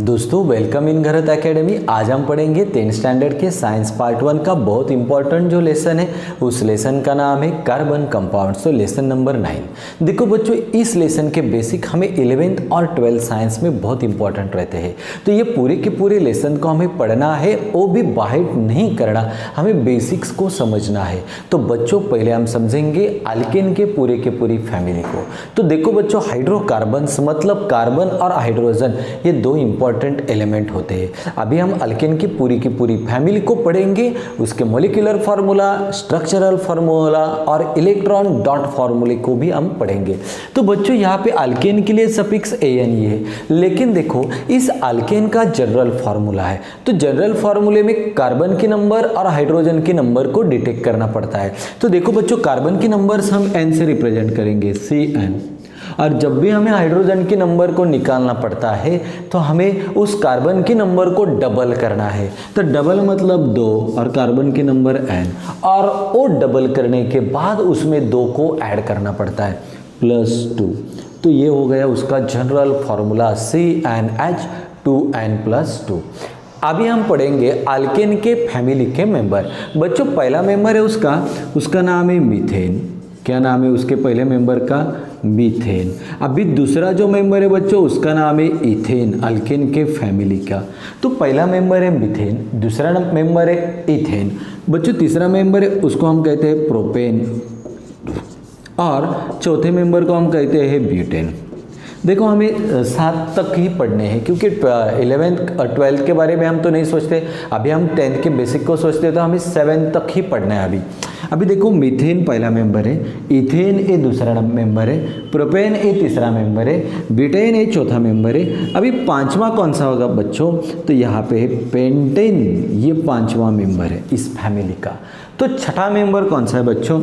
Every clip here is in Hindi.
दोस्तों वेलकम इन घरत एकेडमी। आज हम पढ़ेंगे 10th स्टैंडर्ड के साइंस पार्ट 1 का बहुत इंपॉर्टेंट जो लेसन है, उस लेसन का नाम है कार्बन कंपाउंड्स। तो लेसन नंबर 9। देखो बच्चों, इस लेसन के बेसिक हमें 11th और 12th साइंस में बहुत इंपॉर्टेंट रहते हैं। तो ये पूरे के पूरे लेसन को हमें पढ़ना है, वो भी बाइट नहीं करना, हमें बेसिक्स को समझना है। तो बच्चों पहले हम समझेंगे अल्केन के पूरी फैमिली को। तो देखो बच्चों, हाइड्रोकार्बन्स मतलब कार्बन और हाइड्रोजन, ये दो इंपॉर्टेंट एलिमेंट होते हैं। अभी हम अल्केन की पूरी फैमिली को पढ़ेंगे, उसके मॉलिक्यूलर फार्मूला, स्ट्रक्चरल फार्मूला और इलेक्ट्रॉन डॉट फार्मूले को भी हम पढ़ेंगे। तो बच्चों यहाँ पे अल्केन के लिए सफिक्स ANE है, लेकिन देखो इस अल्केन का जनरल फार्मूला है। तो जनरल फार्मूले में कार्बन के नंबर और हाइड्रोजन के नंबर को डिटेक्ट करना पड़ता है। तो देखो बच्चों, कार्बन के नंबर्स हम N से रिप्रेजेंट करेंगे, CN। और जब भी हमें हाइड्रोजन के नंबर को निकालना पड़ता है तो हमें उस कार्बन के नंबर को डबल करना है। तो डबल मतलब 2 और कार्बन के नंबर N, और वो डबल करने के बाद उसमें 2 को ऐड करना पड़ता है, +2। तो ये हो गया उसका जनरल फार्मूला CnH2n+2। अभी हम पढ़ेंगे अल्केन के फैमिली के मेंबर। बच्चों पहला मेंबर है उसका नाम है मीथेन। क्या नाम है उसके पहले मेंबर का? मीथेन। अभी दूसरा जो मेंबर है बच्चों, उसका नाम है इथेन, अल्केन के फैमिली का। तो पहला मेंबर है मीथेन, दूसरा मेंबर है इथेन। बच्चों तीसरा मेंबर है उसको हम कहते हैं प्रोपेन, और चौथे मेंबर को हम कहते हैं ब्यूटेन। देखो हमें 7 तक ही पढ़ने हैं, क्योंकि 11th और 12th के बारे में हम तो नहीं सोचते, अभी हम 10th के बेसिक को सोचते हैं। तो हमें 7 तक ही पढ़ना है अभी देखो, मीथेन पहला मेंबर है, इथेन ये दूसरा मेंबर है, प्रोपेन ये तीसरा मेंबर है, ब्यूटेन ये चौथा मेंबर है। अभी पांचवा कौन सा होगा बच्चों? तो यहाँ पे है पेंटेन, ये पांचवा मेंबर है इस फैमिली का। तो छठा मेंबर कौन सा है बच्चों?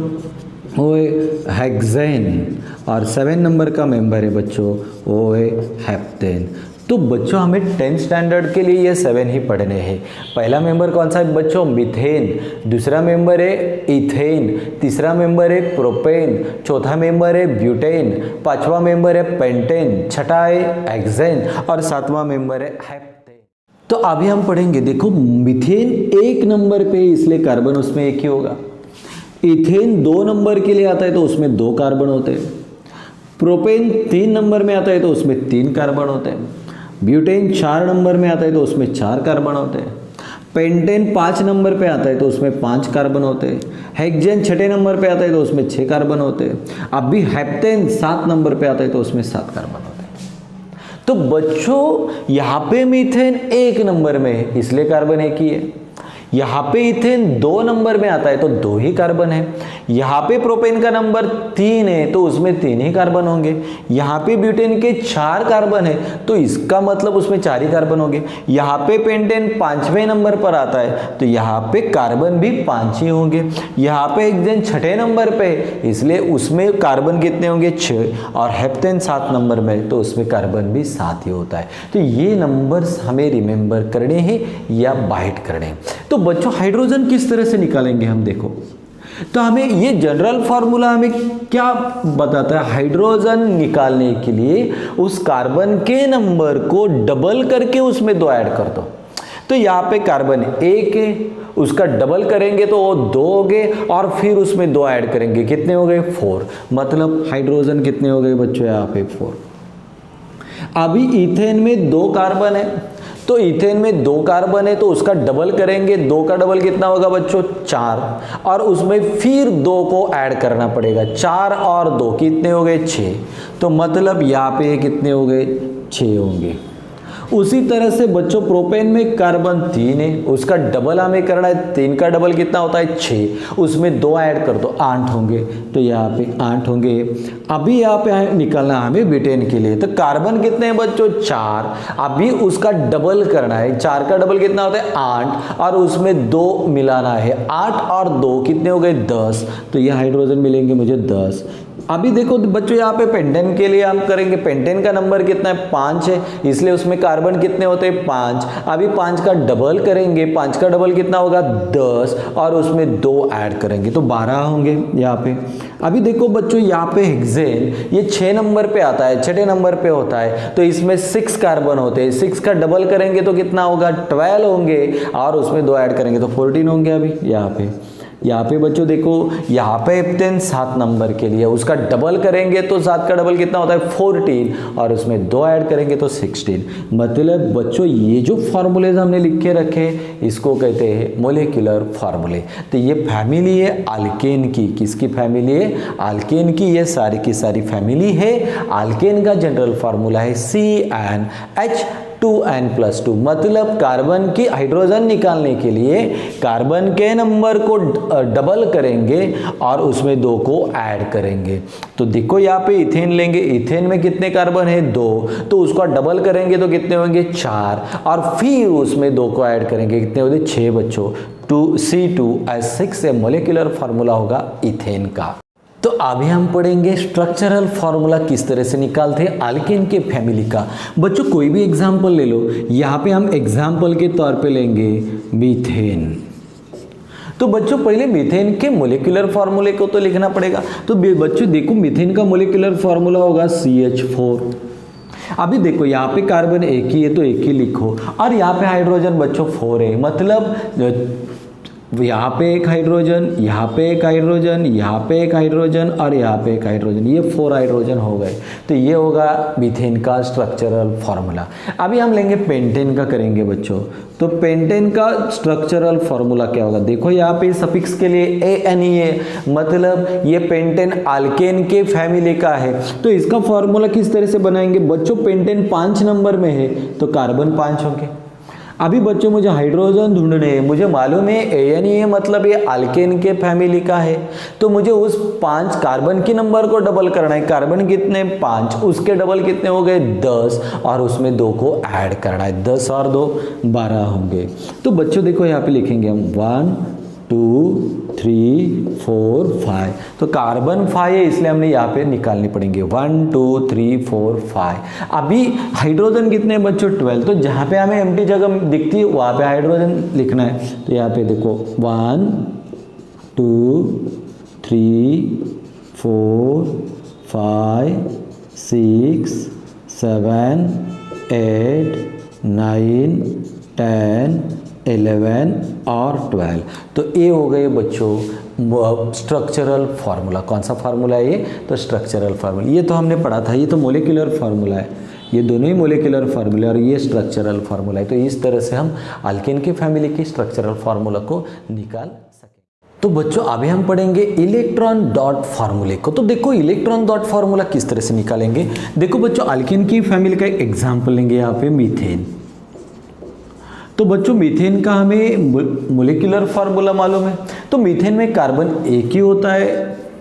वो है हेक्सेन, और 7 नंबर का मेंबर है बच्चों, वो है हेप्टेन। तो बच्चों हमें 10th स्टैंडर्ड के लिए ये 7 ही पढ़ने हैं। पहला मेंबर कौन सा है बच्चों? मीथेन, दूसरा मेंबर है इथेन, तीसरा मेंबर है प्रोपेन, चौथा मेंबर है ब्यूटेन, पांचवा मेंबर है पेंटेन, छठा है हेक्सेन और सातवां मेंबर है हेप्टेन। तो अभी हम पढ़ेंगे, देखो मीथेन 1 नंबर पे, इसलिए कार्बन उसमें 1 ही होगा। इथेन 2 नंबर के लिए आता है तो उसमें 2 कार्बन होते हैं। प्रोपेन 3 नंबर में आता है तो उसमें 3 कार्बन होते हैं। ब्यूटेन 4 नंबर में आता है तो उसमें 4 कार्बन होते हैं। पेंटेन 5 नंबर पे आता है तो उसमें 5 कार्बन होते हैं। हेक्सेन 6 नंबर पे आता है तो उसमें 6 कार्बन होते हैं। अब भी हेप्टेन 7 नंबर पे आता है तो उसमें 7 कार्बन होते हैं। तो बच्चों यहाँ पे मीथेन 1 नंबर में है, इसलिए कार्बन 1 ही है। यहाँ पे इथेन 2 नंबर में आता है तो 2 ही कार्बन है। यहाँ पे प्रोपेन का नंबर 3 है तो उसमें 3 ही कार्बन होंगे। यहाँ पे ब्यूटेन के 4 कार्बन है तो इसका मतलब उसमें 4 ही कार्बन होंगे। यहाँ पे पेंटेन 5वें नंबर पर आता है तो यहाँ पे कार्बन भी 5 ही होंगे। यहाँ पे हेक्सेन 6 नंबर पे है, इसलिए उसमें कार्बन कितने होंगे? 6, और हेप्टेन 7 नंबर में तो उसमें कार्बन भी 7 ही होता है। तो ये नंबर्स हमें रिमेंबर करने हैं या बाइट करने हैं। तो बच्चों हाइड्रोजन किस तरह से निकालेंगे हम? देखो, तो हमें ये जनरल फार्मूला हमें क्या बताता है? हाइड्रोजन निकालने के लिए उस कार्बन के नंबर को डबल करके उसमें 2 ऐड कर दो। तो यहाँ पे कार्बन 1 है, उसका डबल करेंगे तो वो 2 हो गए, और फिर उसमें 2 ऐड करेंगे, कितने हो गए? 4। मतलब हाइड्रोजन कितने हो गए बच्चों? यहाँ पे 4। अभी इथेन में 2 कार्बन है, तो इथेन में 2 कार्बन है तो उसका डबल करेंगे, 2 का डबल कितना होगा बच्चों? 4, और उसमें फिर 2 को ऐड करना पड़ेगा। 4 और 2 कितने हो गए? 6। तो मतलब यहाँ पे कितने हो गए? 6 होंगे। उसी तरह से बच्चों प्रोपेन में कार्बन 3 है, उसका डबल हमें करना है। 3 का डबल कितना होता है? 6, उसमें 2 ऐड कर दो, 8 होंगे। तो यहाँ पे 8 होंगे। अभी यहाँ पे निकालना हमें ब्यूटेन के लिए, तो कार्बन कितने हैं बच्चों? 4। अभी उसका डबल करना है। 4 का डबल कितना होता है? 8, और उसमें 2 मिलाना है। 8 और 2 कितने हो गए? 10। तो ये हाइड्रोजन मिलेंगे मुझे 10। अभी देखो बच्चों यहाँ पे पेंटेन के लिए हम करेंगे, पेंटेन का नंबर कितना है 5 है, इसलिए उसमें कार्बन कितने होते हैं 5। अभी 5 का डबल करेंगे, 5 का डबल कितना होगा 10 और उसमें 2 ऐड करेंगे तो 12 होंगे यहाँ पे। अभी देखो बच्चों यहाँ पे हेक्सेन ये 6 नंबर पे आता है, 6 नंबर पे होता है, तो इसमें 6 कार्बन होते हैं, 6 का डबल करेंगे तो कितना होगा 12 होंगे और उसमें 2 ऐड करेंगे तो 14 होंगे। अभी यहाँ पे बच्चों देखो यहाँ पे हेप्टेन 7 नंबर के लिए, उसका डबल करेंगे तो 7 का डबल कितना होता है 14 और उसमें 2 ऐड करेंगे तो 16। मतलब बच्चों ये जो फार्मूलेज हमने लिख के रखे इसको कहते हैं मोलिकुलर फार्मूले। तो ये फैमिली है अल्केन की, किसकी फैमिली है अल्केन की, ये सारी की सारी फैमिली है। अल्केन का जनरल फार्मूला है CnH2n+2, मतलब कार्बन की हाइड्रोजन निकालने के लिए कार्बन के नंबर को डबल करेंगे और उसमें 2 को ऐड करेंगे। तो देखो यहाँ पे इथेन लेंगे, इथेन में कितने कार्बन है 2, तो उसको डबल करेंगे तो कितने होंगे 4 और फिर उसमें 2 को ऐड करेंगे, कितने होंगे 6 बच्चों। C2H6 से मोलिकुलर फार्मूला होगा इथेन का। तो अभी हम पढ़ेंगे स्ट्रक्चरल फार्मूला किस तरह से निकालते हैं अल्केन के फैमिली का। बच्चों कोई भी एग्जाम्पल ले लो, यहाँ पे हम एग्जाम्पल के तौर पे लेंगे मीथेन। तो बच्चों पहले मीथेन के मोलिकुलर फार्मूले को तो लिखना पड़ेगा। तो बच्चों देखो मीथेन का मोलिकुलर फार्मूला होगा CH4। अभी देखो यहाँ पे कार्बन एक ही है तो एक ही लिखो और यहाँ पे हाइड्रोजन बच्चों 4 है, मतलब यहाँ पे एक हाइड्रोजन, यहाँ पे एक हाइड्रोजन, यहाँ पे एक हाइड्रोजन और यहाँ पे एक हाइड्रोजन, ये 4 हाइड्रोजन हो गए। तो ये होगा मीथेन का स्ट्रक्चरल फार्मूला। अभी हम लेंगे पेंटेन का करेंगे बच्चों। तो पेंटेन का स्ट्रक्चरल फार्मूला क्या होगा, देखो यहाँ पे सफिक्स के लिए ANE है, मतलब ये पेंटेन अल्केन के फैमिली का है। तो इसका फार्मूला किस तरह से बनाएंगे बच्चों, पेंटेन 5 नंबर में है तो कार्बन 5 होंगे। अभी बच्चों मुझे हाइड्रोजन ढूंढने हैं, मुझे मालूम है ANE मतलब ये अल्केन के फैमिली का है, तो मुझे उस 5 कार्बन की नंबर को डबल करना है। कार्बन कितने 5, उसके डबल कितने हो गए 10 और उसमें 2 को ऐड करना है, 10 और 2 12 होंगे। तो बच्चों देखो यहाँ पे लिखेंगे हम 1 2 3 4 5, तो कार्बन 5 है इसलिए हमने यहाँ पे निकालनी पड़ेंगे 1 2 3 4 5। अभी हाइड्रोजन कितने हैं बच्चों 12, तो जहाँ पे हमें एम्प्टी जगह दिखती है वहाँ पे हाइड्रोजन लिखना है। तो यहाँ पे देखो 1 2 3 4 5 6 7 8 9 10 11 और 12। तो ये हो गए बच्चों स्ट्रक्चरल फार्मूला। कौन सा फार्मूला है ये, तो स्ट्रक्चरल फार्मूला। ये तो हमने पढ़ा था, ये तो मोलिकुलर फार्मूला है, ये दोनों ही मोलिकुलर फार्मूला और ये स्ट्रक्चरल फार्मूला है। तो इस तरह से हम अल्केन की फैमिली की स्ट्रक्चरल फार्मूला को निकाल सकें। तो बच्चों अभी हम पढ़ेंगे इलेक्ट्रॉन डॉट फार्मूले को। तो देखो इलेक्ट्रॉन डॉट फार्मूला किस तरह से निकालेंगे। देखो बच्चों अल्केन की फैमिली का एक एग्जाम्पल लेंगे यहाँ पे मीथेन। तो बच्चों मीथेन का हमें मोलिकुलर फार्मूला मालूम है, तो मीथेन में कार्बन एक ही होता है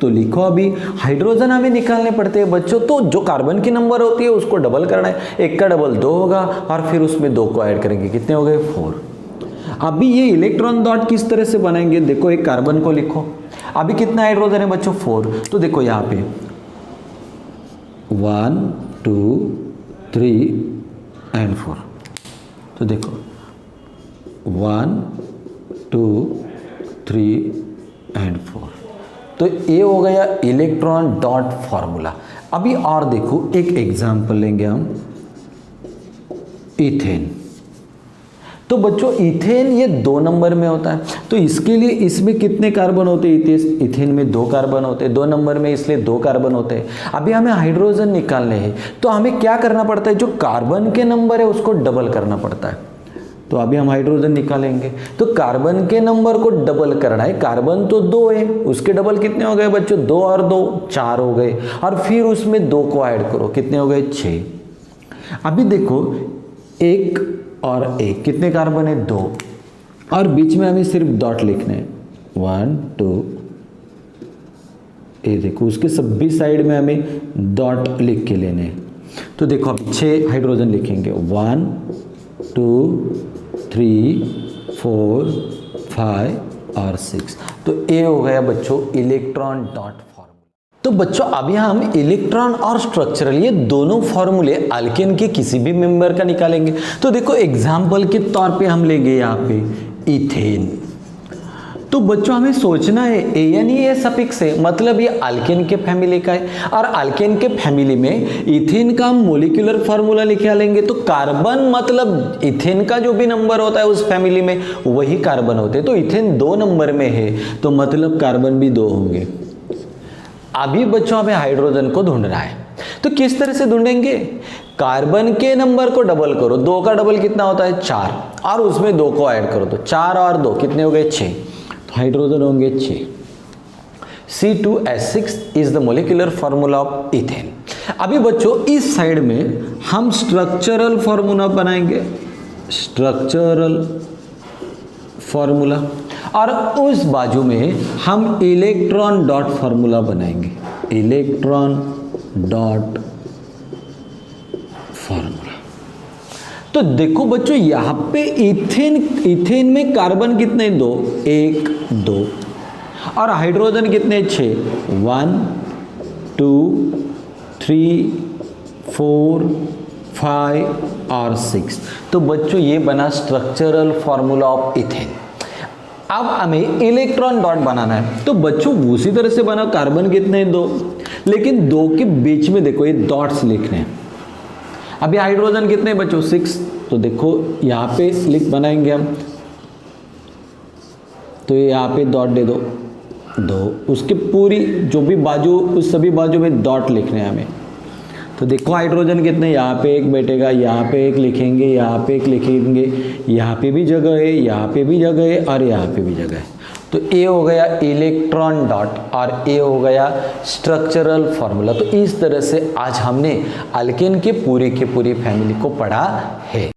तो लिखो। अभी हाइड्रोजन हमें निकालने पड़ते हैं बच्चों, तो जो कार्बन की नंबर होती है उसको डबल करना है, एक का डबल 2 होगा और फिर उसमें 2 को ऐड करेंगे, कितने हो गए 4। अभी ये इलेक्ट्रॉन डॉट किस तरह से बनाएंगे, देखो एक कार्बन को लिखो। अभी कितना हाइड्रोजन है बच्चों 4, तो देखो यहाँ पे 1 2 3 एंड 4। तो देखो 1 2 3 एंड 4। तो ये हो गया इलेक्ट्रॉन डॉट फार्मूला। अभी और देखो एक एग्जांपल लेंगे हम इथेन। तो बच्चों इथेन ये 2 नंबर में होता है, तो इसके लिए इसमें कितने कार्बन होते हैं, इथेन में 2 कार्बन होते हैं, 2 नंबर में इसलिए 2 कार्बन होते हैं। अभी हमें हाइड्रोजन निकालने हैं तो हमें क्या करना पड़ता है, जो कार्बन के नंबर है उसको डबल करना पड़ता है। तो अभी हम हाइड्रोजन निकालेंगे तो कार्बन के नंबर को डबल करना है। कार्बन तो 2 है, उसके डबल कितने हो गए बच्चों 2 और 2 4 हो गए और फिर उसमें 2 को ऐड करो, कितने हो गए 6। अभी देखो 1 और 1 कितने कार्बन है 2 और बीच में हमें सिर्फ डॉट लिखना है 1 2। ये देखो उसके सभी साइड में हमें डॉट लिख के लेने हैं। तो देखो अब 6 हाइड्रोजन लिखेंगे 1 2 3 4 5 और 6। तो ये हो गया बच्चों इलेक्ट्रॉन डॉट फार्मूला। तो बच्चों अभी हम इलेक्ट्रॉन और स्ट्रक्चरल ये दोनों फॉर्मूले अल्केन के किसी भी मेंबर का निकालेंगे। तो देखो एग्जाम्पल के तौर पे हम लेंगे यहाँ पे इथेन। तो बच्चों हमें सोचना है ANE सफिक्स है, मतलब ये अल्केन के फैमिली का है, और अल्केन के फैमिली में इथेन का हम मोलिकुलर फार्मूला निकालेंगे। तो कार्बन मतलब इथेन का जो भी नंबर होता है उस फैमिली में वही कार्बन होते हैं। तो इथेन 2 नंबर में है तो मतलब कार्बन भी 2 होंगे। अभी बच्चों हमें हाइड्रोजन को ढूंढना है, तो किस तरह से ढूंढेंगे? कार्बन के नंबर को डबल करो, 2 का डबल कितना होता है 4, और उसमें 2 को ऐड करो तो 4 और 2 कितने हो गए 6, तो हाइड्रोजन होंगे 6। C2H6 is the molecular formula of ethane. अभी बच्चों इस साइड में हम स्ट्रक्चरल फार्मूला बनाएंगे, स्ट्रक्चरल फार्मूला, और उस बाजू में हम इलेक्ट्रॉन डॉट फार्मूला बनाएंगे, इलेक्ट्रॉन डॉट फार्मूला। तो देखो बच्चों यहाँ पे इथेन में कार्बन कितने 2, 1 2, और हाइड्रोजन कितने 6, 1 2 3 4 5 और 6। तो बच्चों ये बना स्ट्रक्चरल फार्मूला ऑफ इथेन। अब हमें इलेक्ट्रॉन डॉट बनाना है, तो बच्चों उसी तरह से बना, कार्बन कितने 2, लेकिन 2 के बीच में देखो ये डॉट्स लिखने हैं। अभी हाइड्रोजन कितने बच्चों 6, तो देखो यहाँ पे लिख बनाएंगे हम, तो यहाँ पे डॉट दे दो 2, उसके पूरी जो भी बाजू उस सभी बाजू में डॉट लिखने हैं हमें। तो देखो हाइड्रोजन कितने, यहाँ पे 1 बैठेगा, यहाँ पे 1 लिखेंगे, यहाँ पे 1 लिखेंगे, यहाँ पे भी जगह है, यहाँ पे भी जगह है, और यहाँ पे भी जगह है। तो ये हो गया इलेक्ट्रॉन डॉट और ये हो गया स्ट्रक्चरल फार्मूला। तो इस तरह से आज हमने अल्केन के पूरी फैमिली को पढ़ा है।